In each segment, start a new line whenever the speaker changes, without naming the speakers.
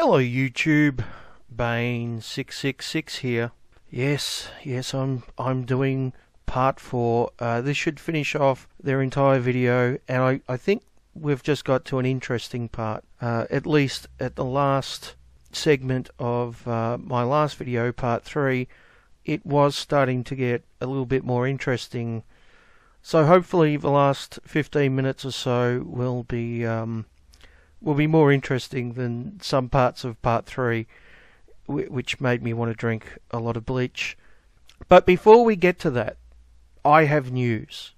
Hello YouTube, Bane666 here. Yes, I'm doing part 4. This should finish off their entire video, and I think we've just got to an interesting part. At least at the last segment of my last video, part 3, it was starting to get a little bit more interesting. So hopefully the last 15 minutes or so will be more interesting than some parts of part 3, which made me want to drink a lot of bleach. But before we get to that, I have news.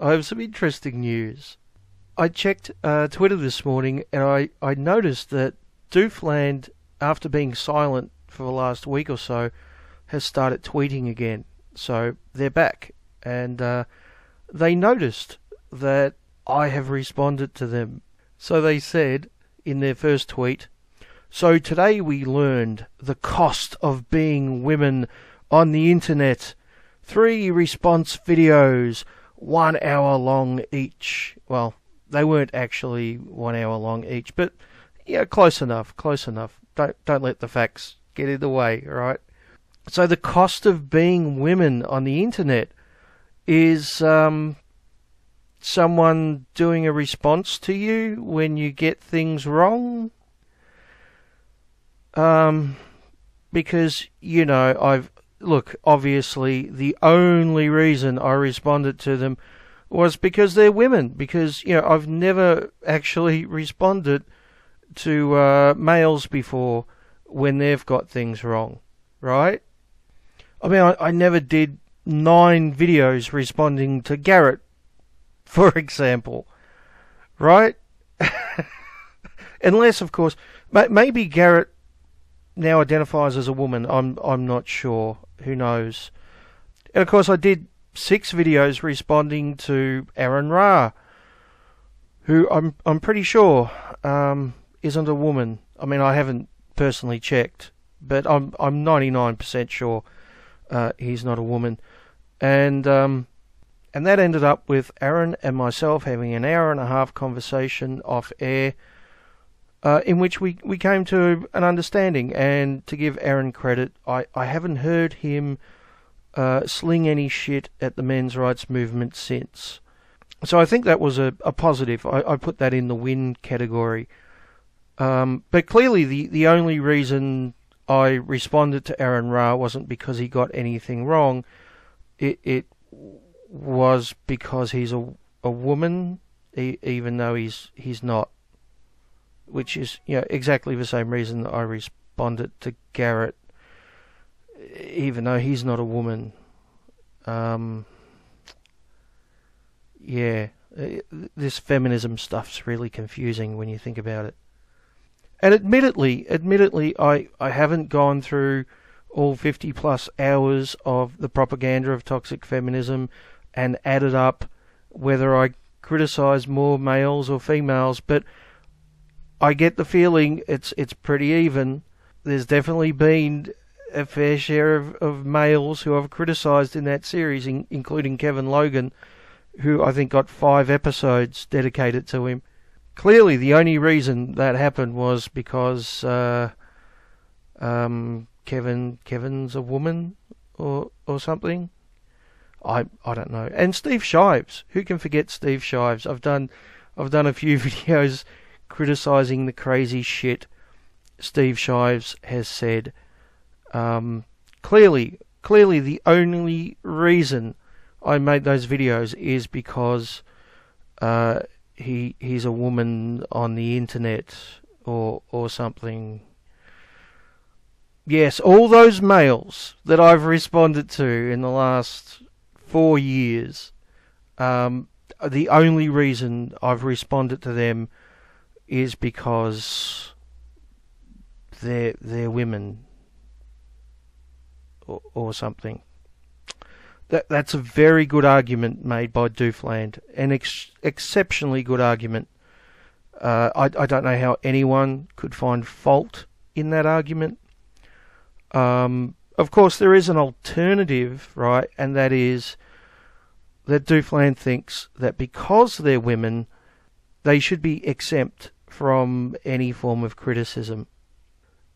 I have some interesting news. I checked Twitter this morning, and I noticed that Doofland, after being silent for the last week or so, has started tweeting again. So they're back, and they noticed that I have responded to them. So they said in their first tweet, "So today we learned the cost of being women on the internet. 3 response videos, 1 hour long each." Well, they weren't actually 1 hour long each, but yeah, close enough. Don't let the facts get in the way, all right? So the cost of being women on the internet is someone doing a response to you when you get things wrong. Because, you know, obviously the only reason I responded to them was because they're women. Because, you know, I've never actually responded to males before when they've got things wrong, right? I mean, I never did 9 videos responding to Garrett, for example, right? Unless, of course, maybe Garrett now identifies as a woman. I'm not sure. Who knows? And of course, I did 6 videos responding to Aaron Ra, who I'm pretty sure isn't a woman. I mean, I haven't personally checked, but I'm 99% sure he's not a woman. And that ended up with Aaron and myself having an hour-and-a-half conversation off air, in which we came to an understanding. And to give Aaron credit, I haven't heard him sling any shit at the men's rights movement since. So I think that was a positive. I put that in the win category. But clearly the only reason I responded to Aaron Ra wasn't because he got anything wrong. It was because he's a woman, even though he's not, which is, you know, exactly the same reason that I responded to Garrett, even though he's not a woman. Yeah, this feminism stuff's really confusing when you think about it. And admittedly, I haven't gone through all 50 plus hours of the propaganda of toxic feminism and added up whether I criticize more males or females, but I get the feeling it's pretty even. There's definitely been a fair share of males who I've criticized in that series, including Kevin Logan, who I think got 5 episodes dedicated to him. Clearly the only reason that happened was because Kevin's a woman or something. I don't know. And Steve Shives, who can forget Steve Shives? I've done a few videos criticizing the crazy shit Steve Shives has said. Clearly the only reason I made those videos is because he's a woman on the internet or something. Yes, all those males that I've responded to in the last 4 years, the only reason I've responded to them is because they're women or something. That's a very good argument made by Doofland, an exceptionally good argument. I don't know how anyone could find fault in that argument. Of course, there is an alternative, right? And that is that Doofland thinks that because they're women, they should be exempt from any form of criticism.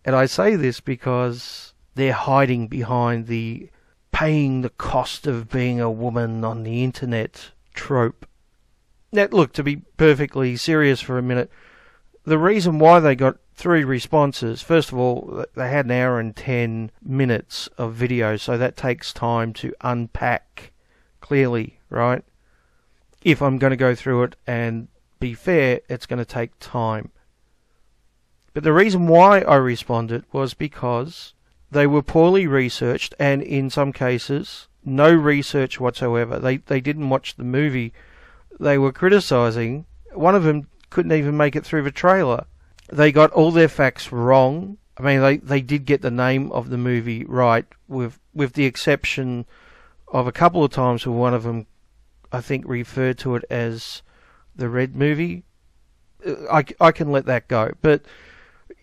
And I say this because they're hiding behind the paying the cost of being a woman on the internet trope. Now, look, to be perfectly serious for a minute, the reason why they got 3 responses, first of all, they had an hour and 10 minutes of video, so that takes time to unpack clearly, right? If I'm going to go through it and be fair, it's going to take time. But the reason why I responded was because they were poorly researched, and in some cases, no research whatsoever. They didn't watch the movie. They were criticising. One of them couldn't even make it through the trailer. They got all their facts wrong. I mean, they did get the name of the movie right, with the exception of a couple of times where one of them, I think, referred to it as the Red Movie. I can let that go. But,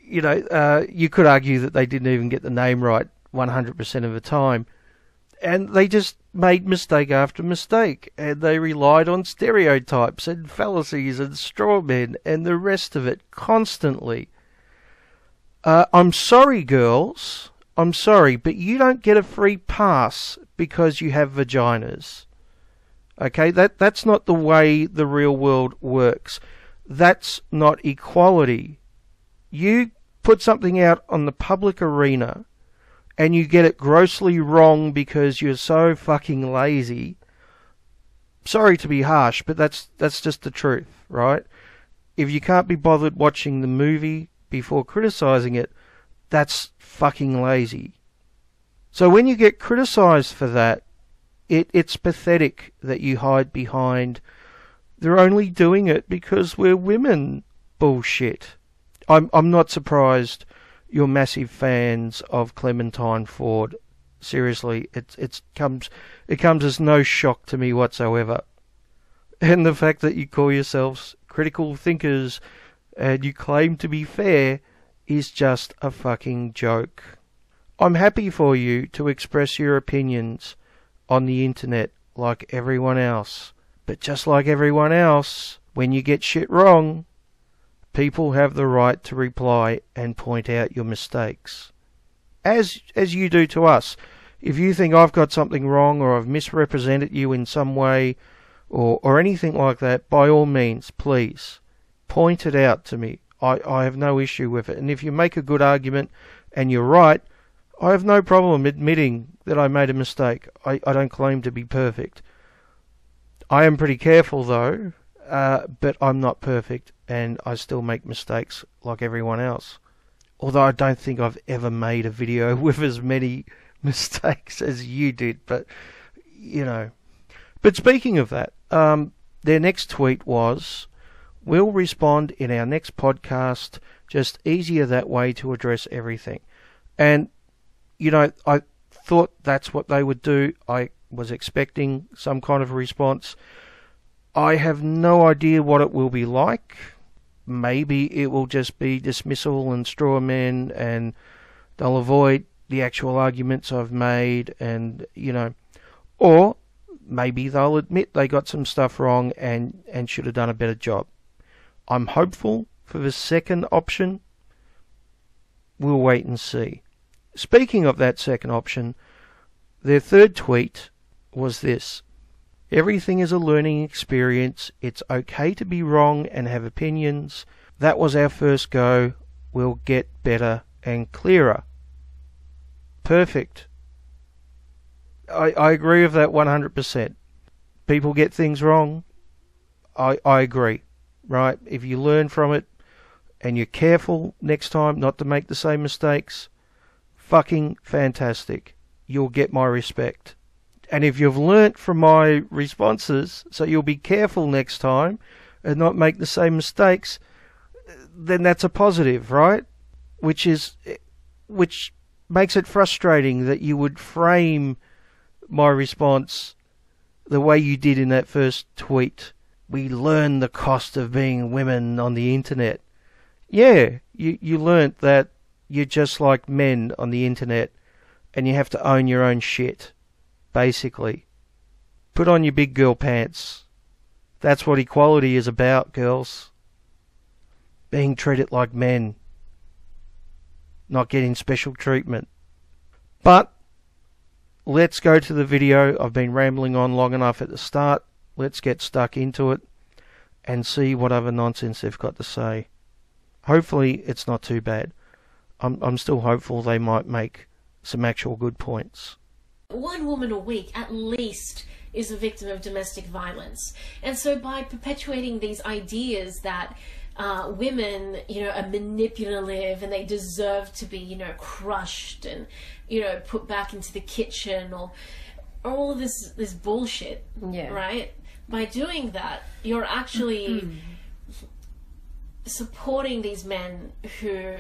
you know, you could argue that they didn't even get the name right 100% of the time. And they just made mistake after mistake, and they relied on stereotypes and fallacies and straw men and the rest of it constantly. I'm sorry, girls. I'm sorry, but you don't get a free pass because you have vaginas. Okay, that's not the way the real world works. That's not equality. You put something out on the public arena and you get it grossly wrong because you're so fucking lazy. Sorry to be harsh, but that's just the truth, right? If you can't be bothered watching the movie before criticising it, that's fucking lazy. So when you get criticised for that, it's pathetic that you hide behind they're only doing it because we're women bullshit. I'm not surprised you're massive fans of Clementine Ford. Seriously, it comes as no shock to me whatsoever. And the fact that you call yourselves critical thinkers and you claim to be fair is just a fucking joke. I'm happy for you to express your opinions on the internet like everyone else. But just like everyone else, when you get shit wrong, people have the right to reply and point out your mistakes. As you do to us. If you think I've got something wrong or I've misrepresented you in some way or anything like that, by all means, please, point it out to me. I have no issue with it. And if you make a good argument and you're right, I have no problem admitting that I made a mistake. I don't claim to be perfect. I am pretty careful though, but I'm not perfect and I still make mistakes like everyone else. Although I don't think I've ever made a video with as many mistakes as you did, but you know. But speaking of that, their next tweet was, "We'll respond in our next podcast, just easier that way to address everything." And, you know, I thought that's what they would do. I was expecting some kind of a response. I have no idea what it will be like. Maybe it will just be dismissal and straw men, and they'll avoid the actual arguments I've made, and, you know, or maybe they'll admit they got some stuff wrong and should have done a better job. I'm hopeful for the second option. We'll wait and see. Speaking of that second option, their third tweet was this: "Everything is a learning experience. It's okay to be wrong and have opinions. That was our first go. We'll get better and clearer." Perfect. I agree with that 100%. People get things wrong. I agree. Right? If you learn from it and you're careful next time not to make the same mistakes, fucking fantastic. You'll get my respect. And if you've learnt from my responses, so you'll be careful next time and not make the same mistakes, then that's a positive, right? Which makes it frustrating that you would frame my response the way you did in that first tweet. We learned the cost of being women on the internet. Yeah, you learnt that you're just like men on the internet and you have to own your own shit. Basically, put on your big girl pants. That's what equality is about, girls. Being treated like men. not getting special treatment. But let's go to the video. I've been rambling on long enough at the start. Let's get stuck into it and see what other nonsense they've got to say. Hopefully it's not too bad. I'm still hopeful they might make some actual good points.
One woman a week, at least, is a victim of domestic violence. And so by perpetuating these ideas that women, are manipulative and they deserve to be, crushed and, put back into the kitchen, or all of this bullshit, right? By doing that, you're actually supporting these men who,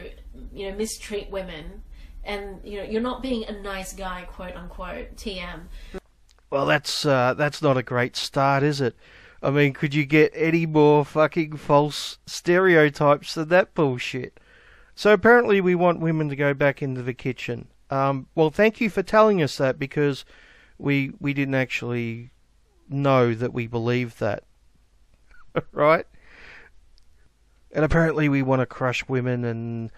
mistreat women, and you're not being a nice guy, quote unquote, TM.
Well, that's not a great start, is it? I mean, could you get any more fucking false stereotypes than that bullshit? So apparently we want women to go back into the kitchen. Well, thank you for telling us that, because we didn't actually know that we believed that. Right? And apparently we want to crush women and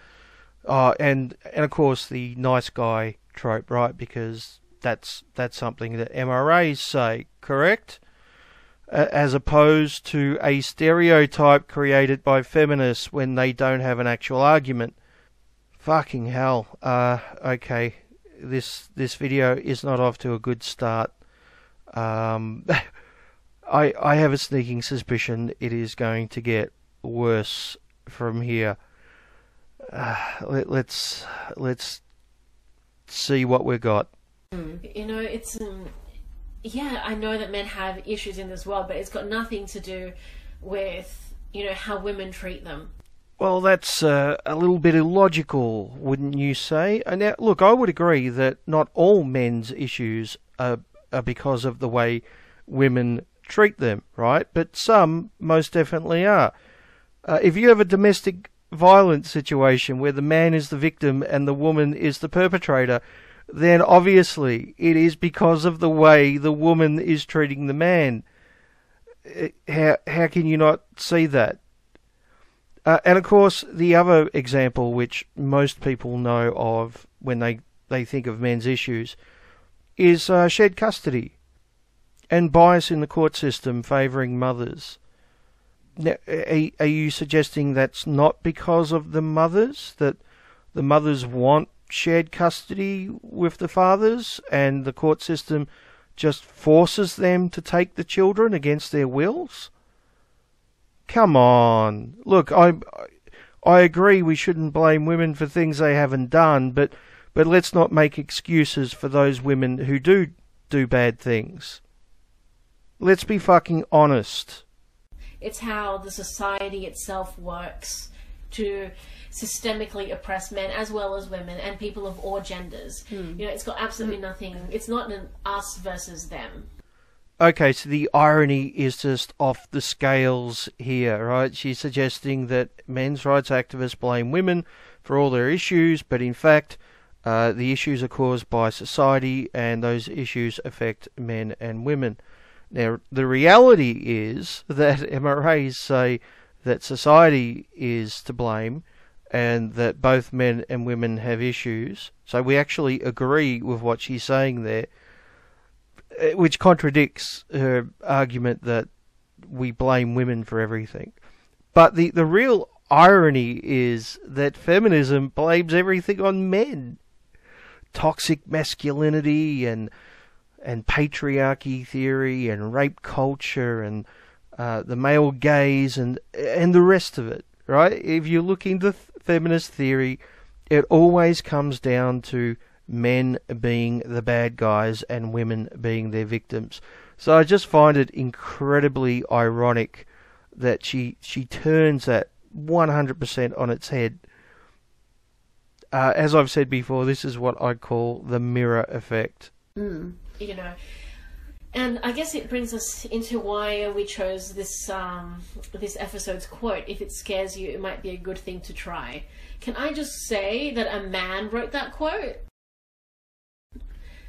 of course the nice guy trope, right? Because that's something that MRAs say, correct? As opposed to a stereotype created by feminists when they don't have an actual argument. Fucking hell. Okay, this video is not off to a good start. I have a sneaking suspicion it is going to get worse from here. Let's see what we got.
It's yeah, I know that men have issues in this world, but it's got nothing to do with how women treat them.
Well, that's a little bit illogical, wouldn't you say? And now, look, I would agree that not all men's issues are because of the way women treat them, right? But some most definitely are. If you have a domestic violence situation where the man is the victim and the woman is the perpetrator, then obviously it is because of the way the woman is treating the man. How can you not see that? And of course, the other example which most people know of when they think of men's issues is shared custody and bias in the court system favouring mothers. Now, are you suggesting that's not because of the mothers, that the mothers want shared custody with the fathers and the court system just forces them to take the children against their wills? Come on. Look, I agree we shouldn't blame women for things they haven't done, but let's not make excuses for those women who do bad things. Let's be fucking honest.
It's how the society itself works to systemically oppress men as well as women and people of all genders. It's got absolutely nothing. It's not an us versus them.
Okay, so the irony is just off the scales here, right? She's suggesting that men's rights activists blame women for all their issues, but in fact, the issues are caused by society, and those issues affect men and women. Now, the reality is that MRAs say that society is to blame and that both men and women have issues. So we actually agree with what she's saying there, which contradicts her argument that we blame women for everything. But the real irony is that feminism blames everything on men. Toxic masculinity and patriarchy theory and rape culture and the male gaze and the rest of it, right? If you look into feminist theory, it always comes down to men being the bad guys and women being their victims. So I just find it incredibly ironic that she turns that 100% on its head. As I've said before, this is what I call the mirror effect.
And I guess it brings us into why we chose this this episode's quote. If it scares you, it might be a good thing to try. Can I just say that a man wrote that quote?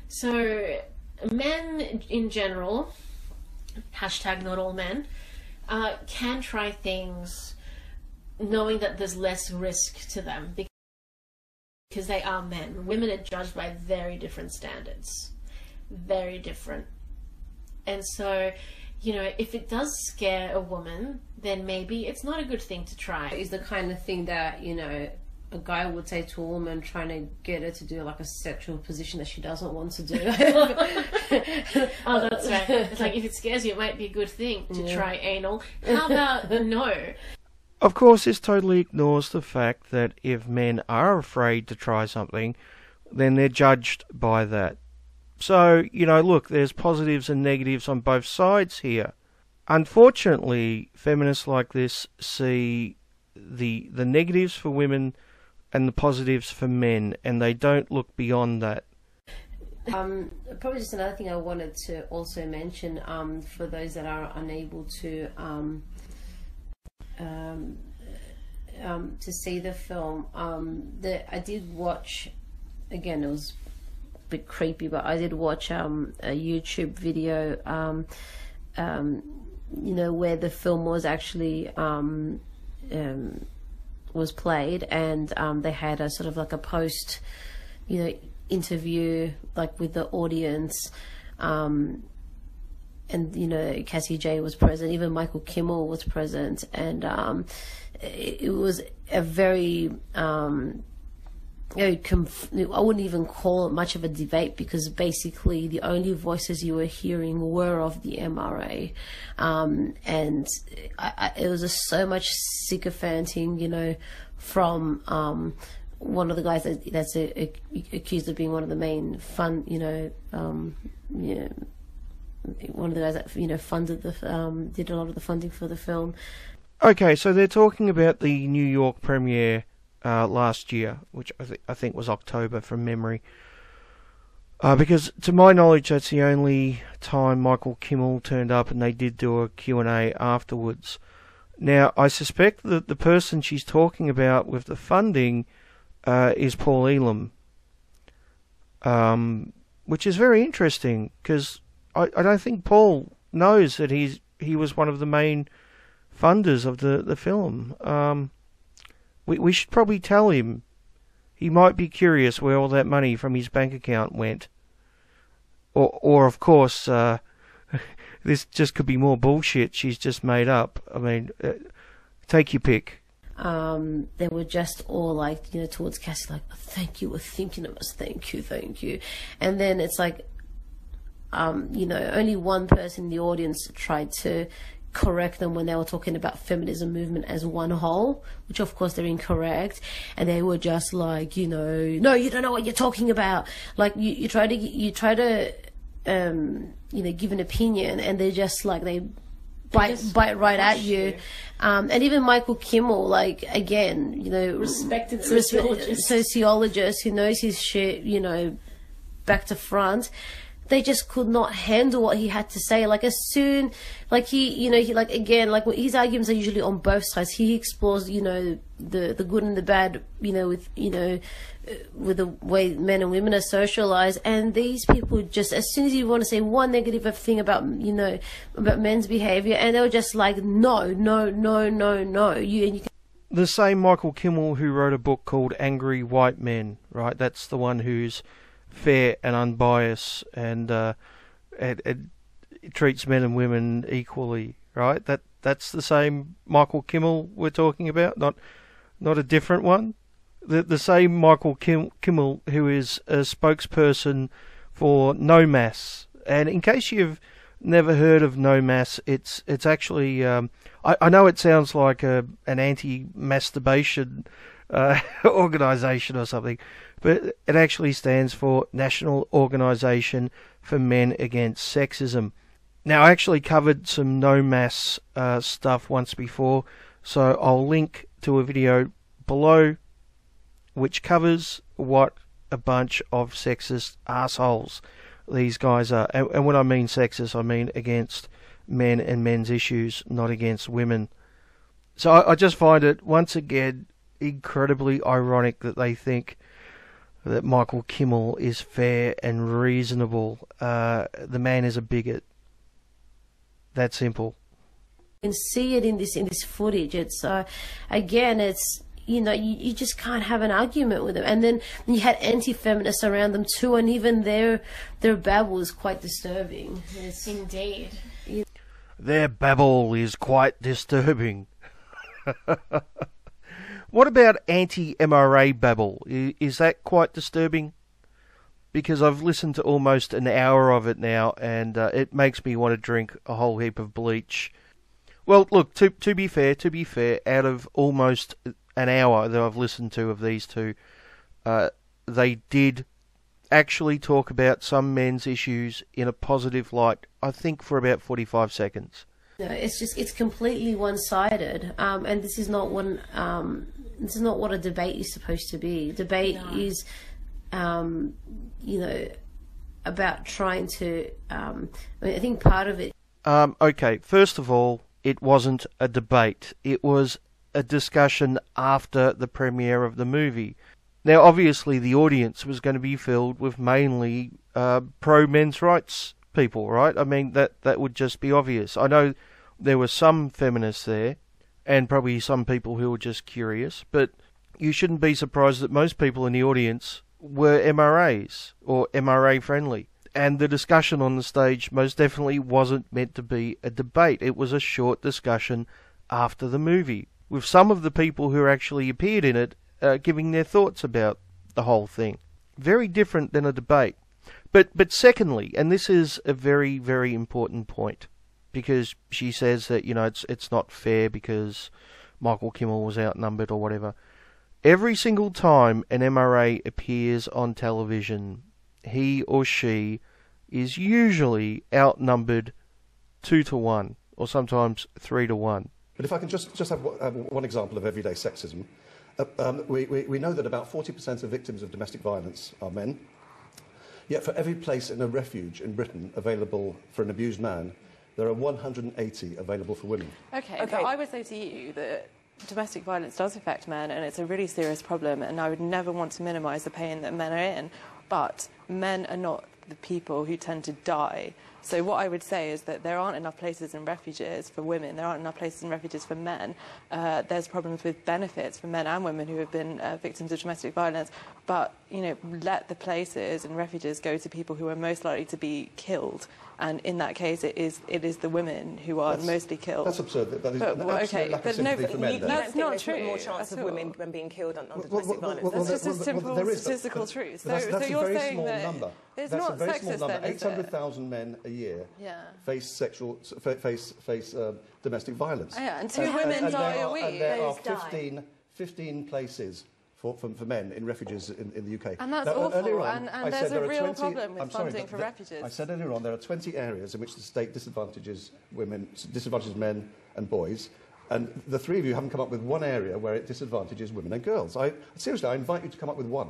So, men in general, hashtag not all men, can try things knowing that there's less risk to them. because they are men. Women are judged by very different standards. Very different. And so, you know, if it does scare a woman, then maybe it's not a good thing to try.
It's the kind of thing that, you know, a guy would say to a woman trying to get her to do like a sexual position that she doesn't want to do.
Oh, that's right. It's like, if it scares you, it might be a good thing to try anal. How about no?
Of course, this totally ignores the fact that if men are afraid to try something, then they're judged by that. So, you know, look, there's positives and negatives on both sides here. Unfortunately, feminists like this see the negatives for women and the positives for men, and they don't look beyond that.
Probably just another thing I wanted to also mention, for those that are unable to see the film, I did watch, again, it was a bit creepy, but I did watch a YouTube video, you know, where the film was actually was played, and they had a sort of like a post, you know, interview like with the audience, and you know, Cassie J was present, even Michael Kimmel was present, and it was a very I wouldn't even call it much of a debate, because basically the only voices you were hearing were of the MRA, and it was just so much sycophanting, you know, from one of the guys that's accused of being one of the main one of the guys that, you know, funded did a lot of the funding for the film.
Okay, so they're talking about the New York premiere last year, which I think was October from memory. Because to my knowledge, that's the only time Michael Kimmel turned up, and they did do a Q&A afterwards. Now, I suspect that the person she's talking about with the funding is Paul Elam, which is very interesting, because I don't think Paul knows that he was one of the main funders of the film. We should probably tell him. He might be curious where all that money from his bank account went. Or of course, this just could be more bullshit she's just made up. I mean, take your pick.
They were just all like, you know, towards Cassie, like, thank you, we're thinking of us, thank you. And then it's like, you know, only one person in the audience tried to correct them when they were talking about feminism movement as one whole, which of course they're incorrect, and they were just like, you know, no, you don't know what you're talking about. Like you try to you know, give an opinion, and they're just like, they bite right at you. And even Michael Kimmel, like, again, you know,
respected sociologist
who knows his shit, you know, back to front. They just could not handle what he had to say. Like, as soon, like, he like, again, like, his arguments are usually on both sides. He explores, you know, the good and the bad, you know, with the way men and women are socialized. And these people just, as soon as you want to say one negative thing about, you know, about men's behavior, and they were just like, no.
The same Michael Kimmel who wrote a book called Angry White Men, right? That's the one who's fair and unbiased, and it treats men and women equally, right? That's the same Michael Kimmel we're talking about, not a different one. The same Michael Kimmel who is a spokesperson for NOMAS. And in case you've never heard of NOMAS, it's actually I know it sounds like an anti-masturbation organisation or something, but it actually stands for National Organisation for Men Against Sexism. Now, I actually covered some NOMAS stuff once before, so I'll link to a video below which covers what a bunch of sexist assholes these guys are. And when I mean sexist, I mean against men and men's issues, not against women. So I just find it, once again, incredibly ironic that they think that Michael Kimmel is fair and reasonable. The man is a bigot. That simple.
You can see it in this footage. It's again, it's, you just can't have an argument with them. And then you had anti-feminists around them too, and even their babble is quite disturbing.
Indeed.
Their babble is quite disturbing. What about anti-MRA babble? Is that quite disturbing? Because I've listened to almost an hour of it now, and it makes me want to drink a whole heap of bleach. Well, look, to be fair, out of almost an hour that I've listened to of these two, they did actually talk about some men's issues in a positive light, I think for about 45 seconds.
No, it's completely one-sided, and this is not what a debate is supposed to be. Debate is, about trying to. I think part of it.
Okay, first of all, it wasn't a debate. It was a discussion after the premiere of the movie. Now, obviously, the audience was going to be filled with mainly pro-men's rights people, right? I mean, that would just be obvious. I know there were some feminists there, and probably some people who were just curious, but you shouldn't be surprised that most people in the audience were MRAs, or MRA-friendly. And the discussion on the stage most definitely wasn't meant to be a debate. It was a short discussion after the movie, with some of the people who actually appeared in it giving their thoughts about the whole thing. Very different than a debate. But secondly, and this is a very, very important point, because she says that, it's not fair because Michael Kimmel was outnumbered or whatever. Every single time an MRA appears on television, he or she is usually outnumbered 2-1, or sometimes 3-1.
But if I can just have one example of everyday sexism. We know that about 40% of victims of domestic violence are men. Yet for every place in a refuge in Britain available for an abused man, there are 180 available for women.
Okay. But I would say to you that domestic violence does affect men, and it's a really serious problem, and I would never want to minimise the pain that men are in. But men are not the people who tend to die. So what I would say is that there aren't enough places in refuges for women. There aren't enough places in refuges for men. There's problems with benefits for men and women who have been victims of domestic violence. But, let the places and refuges go to people who are most likely to be killed. And in that case, it is the women who are mostly killed.
That's absurd. That is okay, lack of sympathy for men.
That's not true.
More chance of women being killed on domestic violence.
That's just a simple statistical truth.
That's a very small number.
It's
that's
not
a very
sexist,
small number.
then,
800,000 men a year face domestic violence.
Yeah, and 2 women die a week.
And there are 15 places for men in refuges in the UK.
And that's awful, and there's a real problem with funding for refuges.
I said earlier on there are 20 areas in which the state disadvantages men and boys, and the three of you haven't come up with one area where it disadvantages women and girls. Seriously, I invite you to come up with one.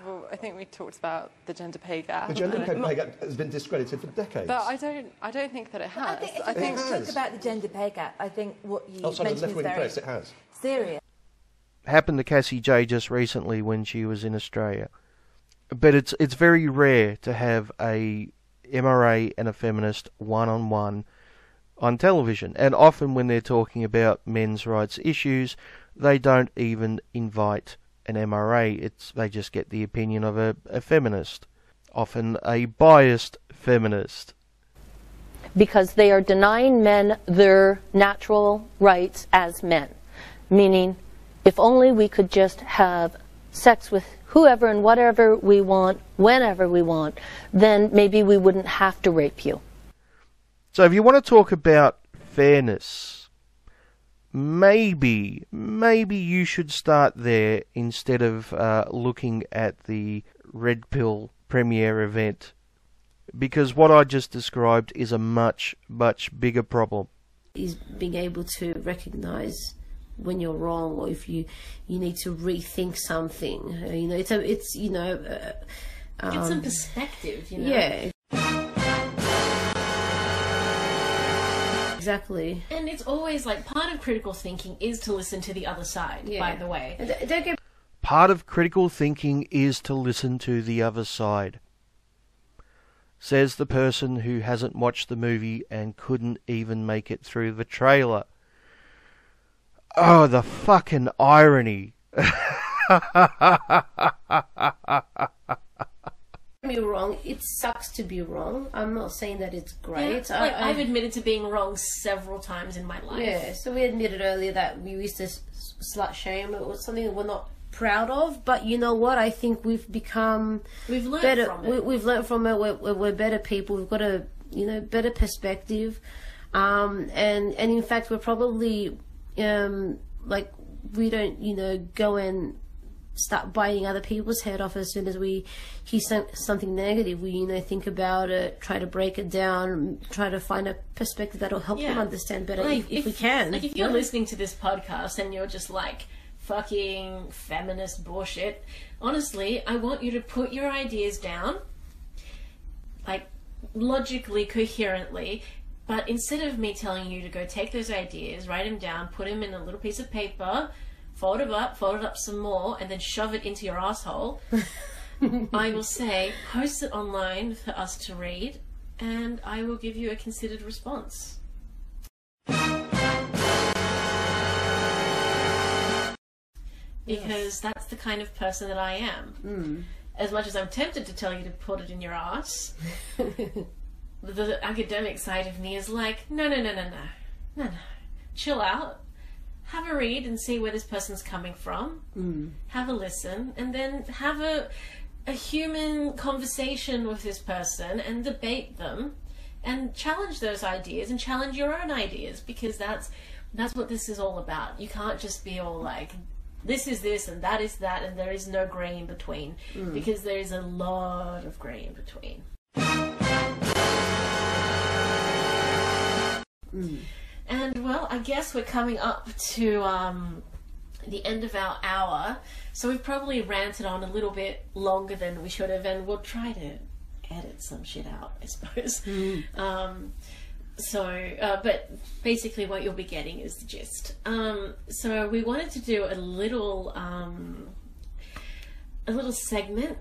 Well, I think we talked about the gender pay gap.
The gender pay gap has been discredited for decades.
But I don't think that it has.
I think talk about the gender pay gap. I think what you mentioned is very
it has.
serious.
Happened to Cassie J just recently when she was in Australia. But it's very rare to have a MRA and a feminist one-on-one on television. And often when they're talking about men's rights issues, they don't even invite an MRA. They just get the opinion of a feminist, often a biased feminist.
Because they are denying men their natural rights as men, meaning if only we could just have sex with whoever and whatever we want, whenever we want, then maybe we wouldn't have to rape you.
So if you want to talk about fairness, maybe you should start there instead of looking at the Red Pill premiere event, because what I just described is a much, much bigger problem.
Is being able to recognise when you're wrong, or if you need to rethink something. It's get
some perspective.
Yeah. Exactly.
And it's always like part of critical thinking is to listen to the other side, by the way.
Part of critical thinking is to listen to the other side, says the person who hasn't watched the movie and couldn't even make it through the trailer. Oh, the fucking irony.
Me wrong, it sucks to be wrong. I'm not saying that it's great.
Yeah, I've admitted to being wrong several times in my life.
Yeah, so we admitted earlier that we used to slut shame. It was something that we're not proud of, but you know what? I think we've learned better from it. We've learned from it. We're better people. We've got a better perspective, and in fact, we're probably like we don't go and start biting other people's head off as soon as we hear something negative. We think about it, try to break it down, try to find a perspective that'll help them understand better, if we can.
Like if you're listening to this podcast and you're just like, fucking feminist bullshit, honestly, I want you to put your ideas down, like logically, coherently, but instead of me telling you to go take those ideas, write them down, put them in a little piece of paper, fold it up some more, and then shove it into your asshole, I will say, post it online for us to read, and I will give you a considered response. Because that's the kind of person that I am. As much as I'm tempted to tell you to put it in your ass, the academic side of me is like, no. Chill out. Have a read and see where this person's coming from. Have a listen, and then have a human conversation with this person and debate them and challenge those ideas and challenge your own ideas, because that's what this is all about. You can't just be all like, this is this and that is that, and there is no grey in between, because there is a lot of grey in between. And well, I guess we're coming up to the end of our hour, so we've probably ranted on a little bit longer than we should have, and we'll try to edit some shit out, I suppose. But basically what you'll be getting is the gist. So we wanted to do a little segment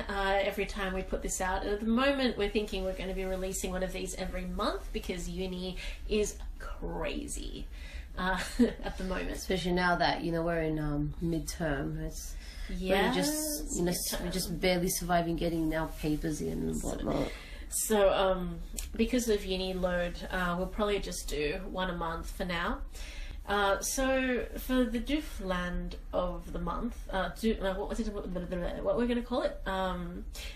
every time we put this out. And at the moment, we're thinking we're going to be releasing one of these every month, because uni is crazy at the moment.
Especially now that we're in midterm. It's really just we're just barely surviving getting our papers in and whatnot.
So because of uni load, we'll probably just do one a month for now. So for the Doofland of the month, what we're going to call it?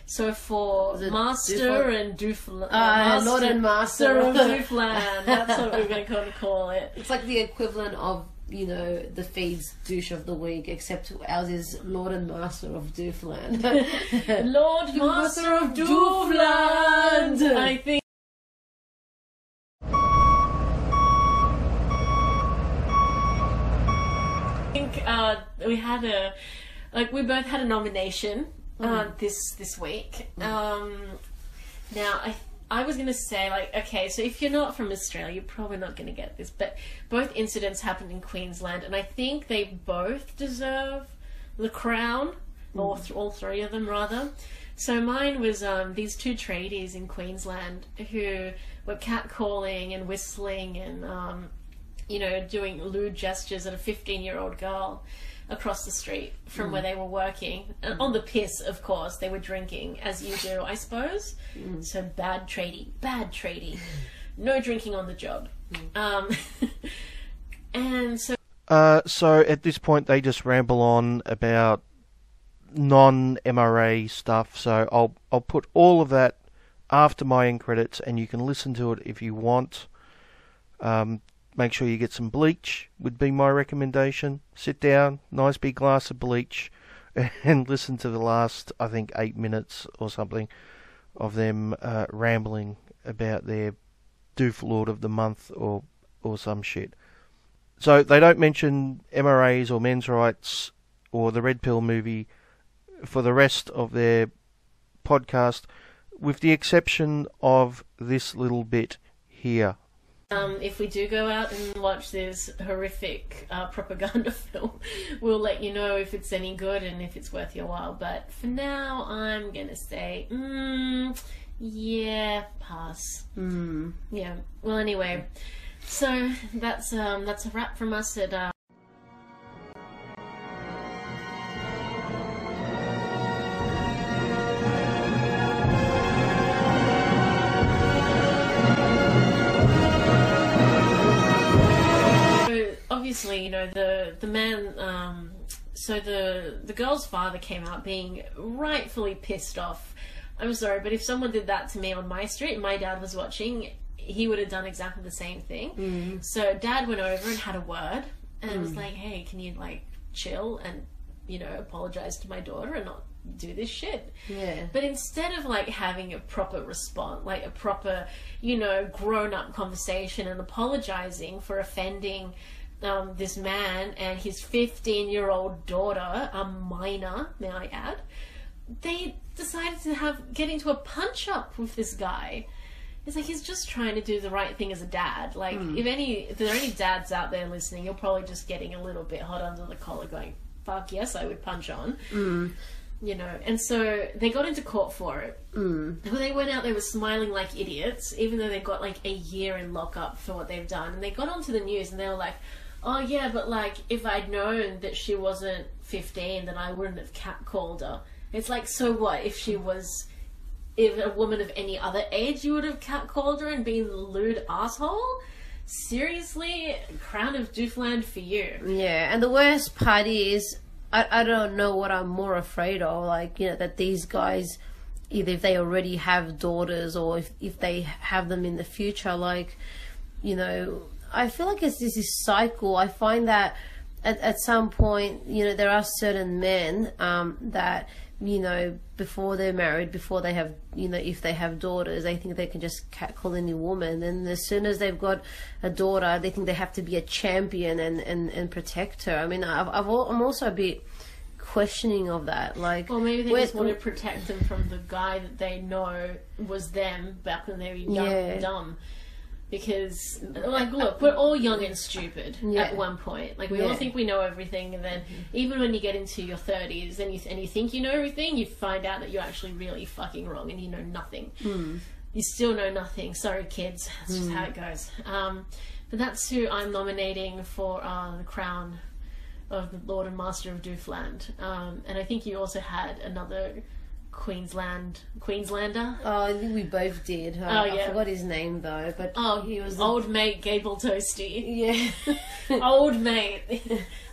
So for Master and Doofland,
Lord and Master
of Doofland, that's what we're going to call it.
It's like the equivalent of the feed's douche of the week, except ours is Lord and Master of Doofland.
Lord Master of Doofland, I think. We both had a nomination this week. Now I was gonna say, okay, so if you're not from Australia, you're probably not gonna get this, but both incidents happened in Queensland, and I think they both deserve the crown, or all three of them rather. So mine was these two tradies in Queensland who were catcalling and whistling and doing lewd gestures at a 15-year-old girl across the street from where they were working. On the piss, of course. They were drinking, as you do, I suppose. So bad tradie. No drinking on the job. And so...
So at this point they just ramble on about non-MRA stuff, so I'll put all of that after my end credits, and you can listen to it if you want. Make sure you get some bleach, would be my recommendation. Sit down, nice big glass of bleach, and listen to the last, I think, 8 minutes or something of them rambling about their Dooflord of the month or some shit. So they don't mention MRAs or men's rights or the Red Pill movie for the rest of their podcast, with the exception of this little bit here.
If we do go out and watch this horrific propaganda film, we'll let you know if it's any good and if it's worth your while. But for now, I'm gonna say, yeah, pass. Yeah. Well, anyway, so that's a wrap from us at obviously, you know, the man, so the girl's father came out being rightfully pissed off. I'm sorry, but if someone did that to me on my street and my dad was watching, he would have done exactly the same thing. So dad went over and had a word and was like, hey, can you, like, chill and, you know, apologize to my daughter and not do this shit. But instead of, like, having a proper response, like a proper, you know, grown-up conversation and apologizing for offending this man and his 15-year-old daughter, a minor, may I add, they decided to get into a punch-up with this guy. It's like he's just trying to do the right thing as a dad. Like, if there are any dads out there listening, you're probably just getting a little bit hot under the collar going, fuck yes, I would punch on. You know, and so they got into court for it. And when they went out, they were smiling like idiots, even though they got like a year in lockup for what they've done. And they got onto the news and they were like, oh yeah, but like, if I'd known that she wasn't 15, then I wouldn't have catcalled her. It's like, so what? If a woman of any other age, you would have catcalled her and been the lewd asshole? Seriously? Crown of Doofland for you.
Yeah, and the worst part is, I don't know what I'm more afraid of, like, you know, that these guys, either if they already have daughters or if they have them in the future, like, you know, I feel like it's this cycle. I find that at some point, you know, there are certain men that, you know, before they're married, before they have, you know, if they have daughters, they think they can just catcall any woman. And as soon as they've got a daughter, they think they have to be a champion and protect her. I mean, I'm also a bit questioning of that. Like,
or maybe they just want to protect them from the guy that they know was them back when they were young and dumb. Because, like, look, we're all young and stupid at one point. Like, we all think we know everything, and then even when you get into your 30s and you think you know everything, you find out that you're actually really fucking wrong and you know nothing. You still know nothing. Sorry, kids. That's just how it goes. But that's who I'm nominating for the crown of the Lord and Master of Doofland. And I think you also had another Queenslander.
Oh, I think we both did. I forgot his name though, but he was
old mate Gable Toasty.
Yeah.
Old mate.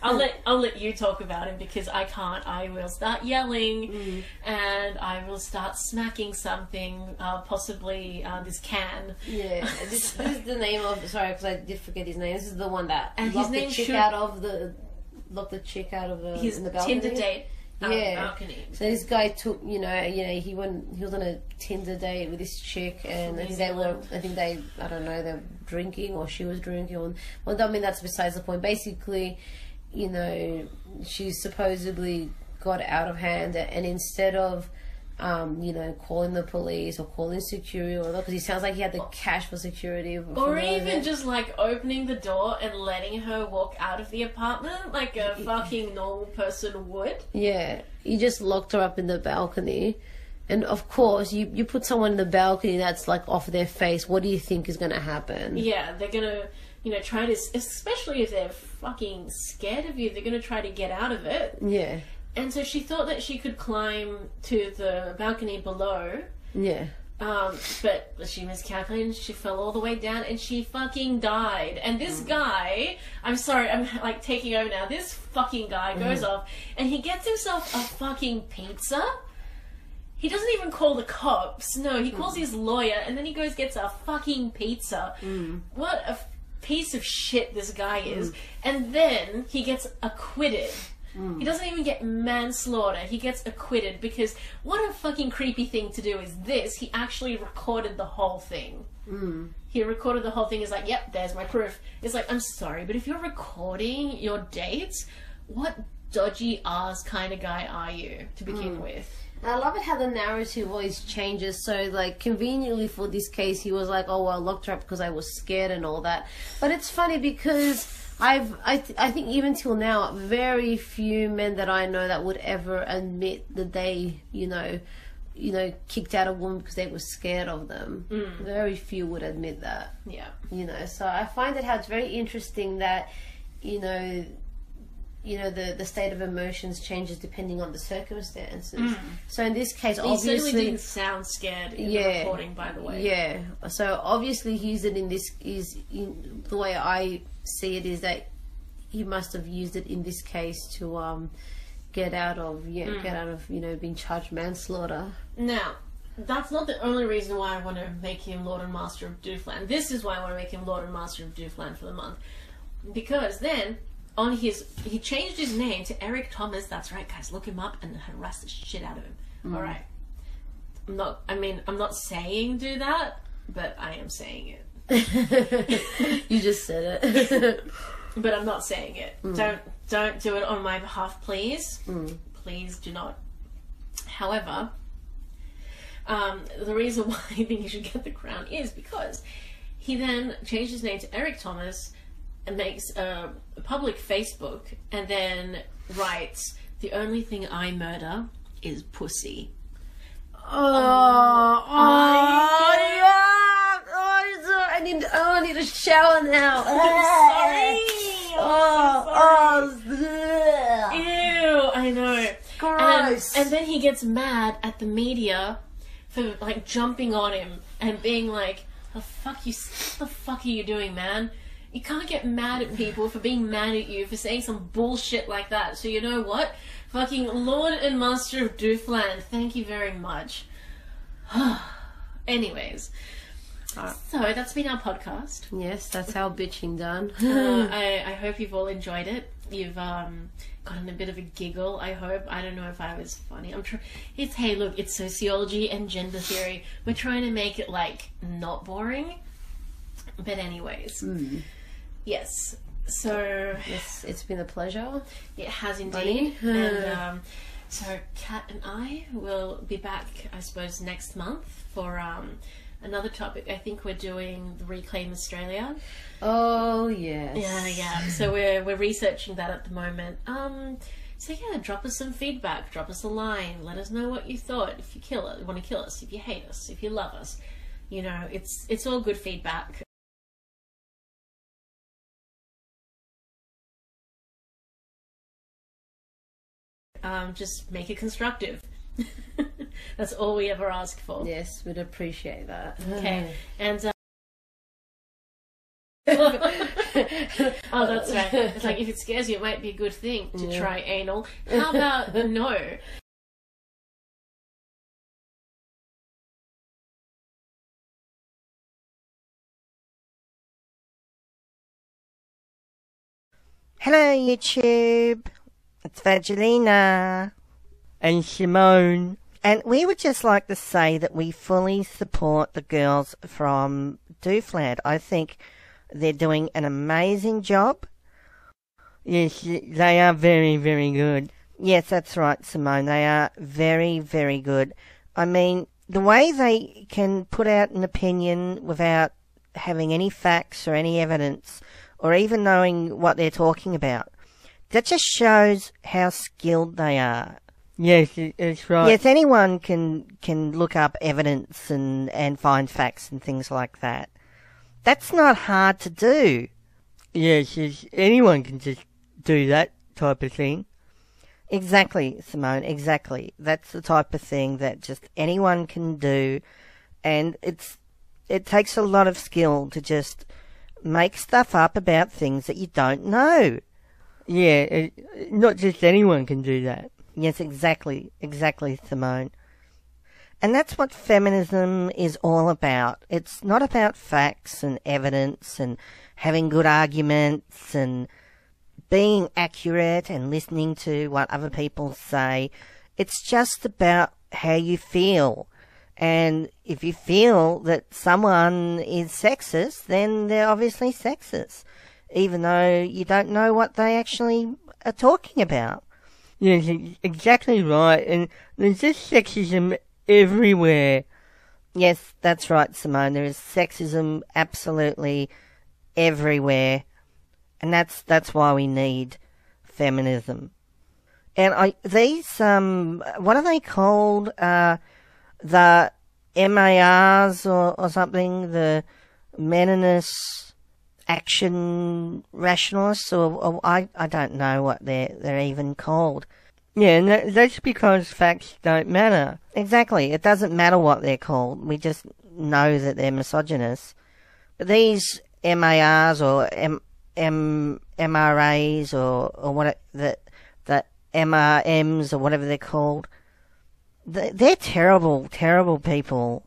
I'll let you talk about him because I can't. I will start yelling and I will start smacking something, possibly this can.
Yeah. This is the name of, sorry because I did forget his name. This is the one that
and
locked the chick out of the
his
in the balcony.
Tinder date. Balcony.
So this guy took, he was on a Tinder date with this chick, and I think they were drinking or she was drinking. Well, I mean that's besides the point. Basically, you know, she supposedly got out of hand, and instead of calling the police or calling security, or because he sounds like he had the cash for security,
or even just like opening the door and letting her walk out of the apartment like a fucking normal person would.
Yeah, he just locked her up in the balcony, and of course, you put someone in the balcony that's like off their face. What do you think is going to happen?
Yeah, they're gonna, try to, especially if they're fucking scared of you, they're gonna try to get out of it.
Yeah.
And so she thought that she could climb to the balcony below.
Yeah.
But she miscalculated, she fell all the way down and she fucking died. And this guy, I'm sorry, I'm like taking over now, this fucking guy goes off and he gets himself a fucking pizza. He doesn't even call the cops. No, he calls his lawyer and then he gets a fucking pizza. What a piece of shit this guy is. And then he gets acquitted. He doesn't even get manslaughter. He gets acquitted because what a fucking creepy thing to do is this. He actually recorded the whole thing. He recorded the whole thing. He's like, yep, there's my proof. It's like, I'm sorry, but if you're recording your dates, what dodgy ass kind of guy are you to begin with?
And I love it how the narrative always changes. So, like, conveniently for this case, he was like, oh, well, I locked her up because I was scared and all that. But it's funny because I think even till now, very few men that I know that would ever admit that they, kicked out a woman because they were scared of them. Very few would admit that.
Yeah.
So I find it how it's very interesting that, the state of emotions changes depending on the circumstances. So in this case, obviously...
He certainly didn't sound scared in the recording, by the way.
Yeah. So obviously he used it the way I see it is that he must have used it in this case to get out of being charged manslaughter.
Now, that's not the only reason why I want to make him Lord and Master of Doofland. This is why I want to make him Lord and Master of Doofland for the month. Because then, he changed his name to Eric Thomas. That's right, guys, look him up and harass the shit out of him. Alright. I'm not saying do that, but I am saying it.
You just said it.
But I'm not saying it. Don't do it on my behalf, please. Please do not. However, the reason why I think he should get the crown is because he then changed his name to Eric Thomas and makes a public Facebook and then writes, "The only thing I murder is pussy."
I need a shower now.
Ew, I know.
Gross.
And then he gets mad at the media for like jumping on him and being like, what the fuck are you doing, man? You can't get mad at people for being mad at you for saying some bullshit like that. So you know what? Fucking Lord and Master of Doofland, thank you very much. Anyways, so that's been our podcast.
Yes, that's our bitching done.
I hope you've all enjoyed it. You've gotten a bit of a giggle, I hope. I don't know if I was funny. Hey, look, it's sociology and gender theory. We're trying to make it, like, not boring. But anyways. Yes. So...
Yes, it's been a pleasure.
It has indeed. And so Kat and I will be back, I suppose, next month for another topic. I think we're doing the Reclaim Australia.
Oh, yes.
Yeah. So we're researching that at the moment. So yeah, drop us some feedback. Drop us a line. Let us know what you thought. If you want to kill us. If you hate us. If you love us. You know, it's all good feedback. Just make it constructive. That's all we ever ask for.
Yes, we'd appreciate that.
Okay, and oh, that's right. It's like, if it scares you, it might be a good thing to try anal. How about no?
Hello, YouTube. It's Vagelina and Simone. And we would just like to say that we fully support the girls from Doofland. I think they're doing an amazing job. Yes, they are very, very good. Yes, that's right, Simone. They are very, very good. I mean, the way they can put out an opinion without having any facts or any evidence or even knowing what they're talking about, that just shows how skilled they are.
Yes, it's right.
Yes, anyone can look up evidence and find facts and things like that. That's not hard to do.
Yes, anyone can just do that type of thing.
Exactly, Simone, exactly. That's the type of thing that just anyone can do, and it takes a lot of skill to just make stuff up about things that you don't know.
Yeah, not just anyone can do that.
Yes, exactly, Simone. And that's what feminism is all about. It's not about facts and evidence and having good arguments and being accurate and listening to what other people say. It's just about how you feel. And if you feel that someone is sexist, then they're obviously sexist, even though you don't know what they actually are talking about.
Yes, exactly right. And there's just sexism everywhere.
Yes, that's right, Simone. There is sexism absolutely everywhere. And that's why we need feminism. And these, what are they called? The MARs or something? The Meninist Action Rationalists? Or I don't know what they're even called.
Yeah, and that's because facts don't matter.
Exactly. It doesn't matter what they're called. We just know that they're misogynist. But these MARs or MRAs or what the MRMs or whatever they're called. They're terrible, terrible people.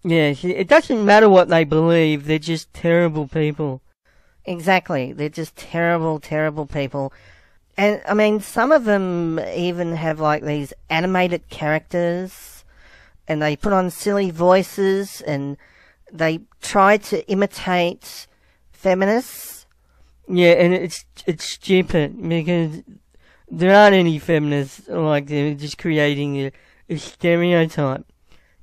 Yes, it doesn't matter what they believe, they're just terrible people.
Exactly, they're just terrible, terrible people. And, I mean, some of them even have, like, these animated characters, and they put on silly voices, and they try to imitate feminists.
Yeah, and it's stupid, because there aren't any feminists, like, they're just creating a stereotype.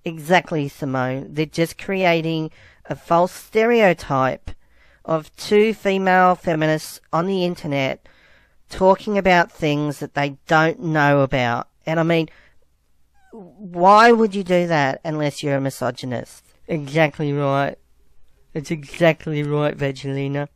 Exactly, Simone. They're just creating a false stereotype of two female feminists on the internet talking about things that they don't know about. And I mean, why would you do that unless you're a misogynist?
Exactly right. It's exactly right, Vagelina.